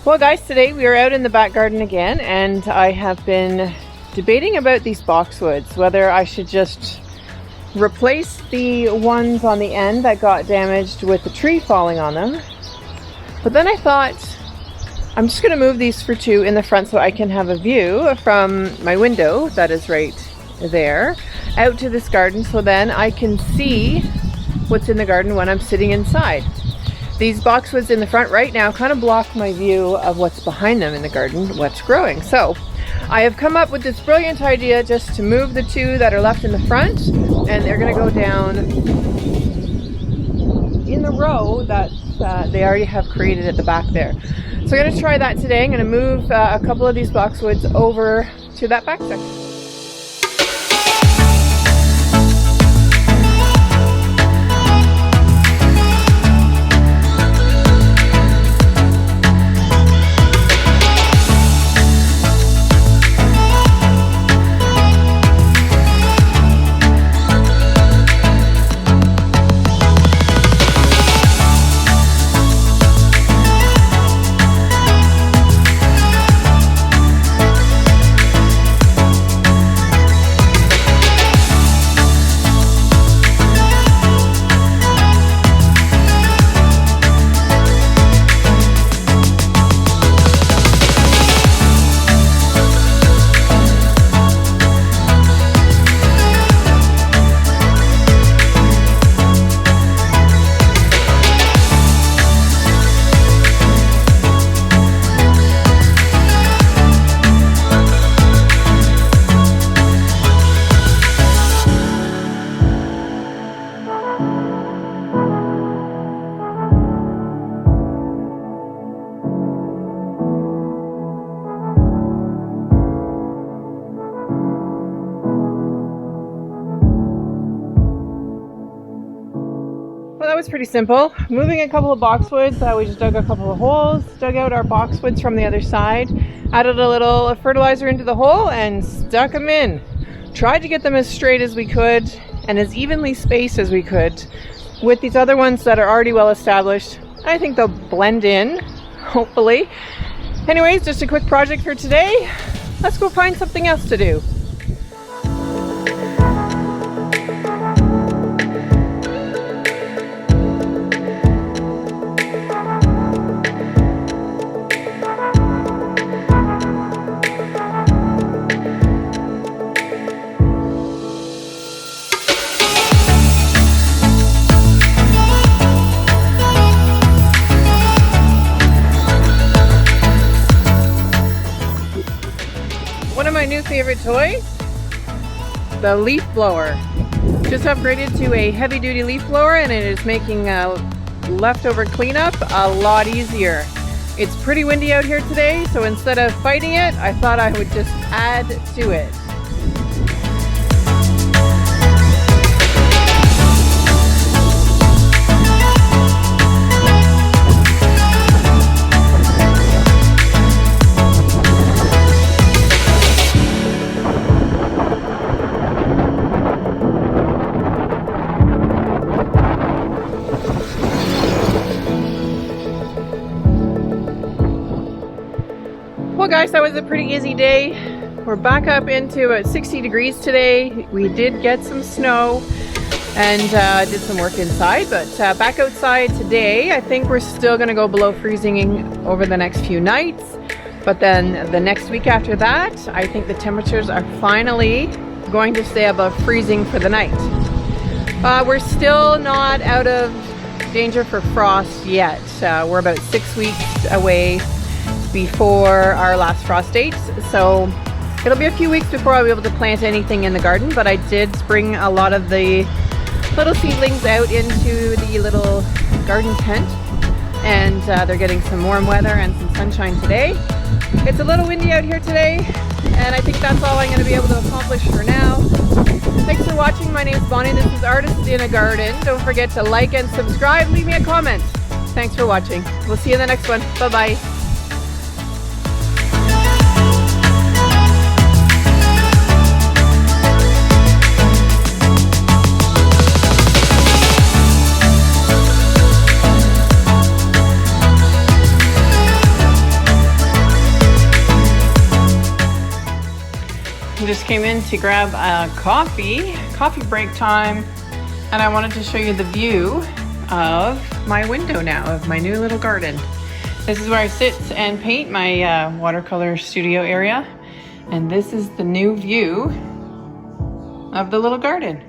Well guys, today we are out in the back garden again, and I have been debating about these boxwoods, whether I should just replace the ones on the end that got damaged with the tree falling on them. But then I thought, I'm just going to move these for two in the front so I can have a view from my window, that is right there, out to this garden, so then I can see what's in the garden when I'm sitting inside. These boxwoods in the front right now kind of block my view of what's behind them in the garden, what's growing. So I have come up with this brilliant idea just to move the two that are left in the front, and they're going to go down in the row that they already have created at the back there. So I'm going to try that today. I'm going to move a couple of these boxwoods over to that back section. Well, that was pretty simple. Moving a couple of boxwoods, we just dug a couple of holes, dug out our boxwoods from the other side, added a little fertilizer into the hole and stuck them in. Tried to get them as straight as we could and as evenly spaced as we could. With these other ones that are already well established, I think they'll blend in, hopefully. Anyways, just a quick project for today. Let's go find something else to do. One of my new favorite toys, the leaf blower. Just upgraded to a heavy-duty leaf blower, and it is making leftover cleanup a lot easier. It's pretty windy out here today, so instead of fighting it, I thought I would just add to it. Well guys, that was a pretty easy day. We're back up into about 60 degrees today. We did get some snow and did some work inside, but back outside today. I think we're still going to go below freezing over the next few nights, but then the next week after that, I think the temperatures are finally going to stay above freezing for the night. We're still not out of danger for frost yet. We're about 6 weeks away before our last frost date, so it'll be a few weeks before I'll be able to plant anything in the garden, but I did bring a lot of the little seedlings out into the little garden tent, and they're getting some warm weather and some sunshine today. It's a little windy out here today, and I think that's all I'm going to be able to accomplish for now. Thanks for watching. My name is Bonnie. This is Artists in a Garden. Don't forget to like and subscribe. Leave me a comment. Thanks for watching. We'll see you in the next one. Bye-bye. came in to grab a coffee break time, and I wanted to show you the view of my window now, of my new little garden. This is where I sit and paint my watercolor studio area, and this is the new view of the little garden.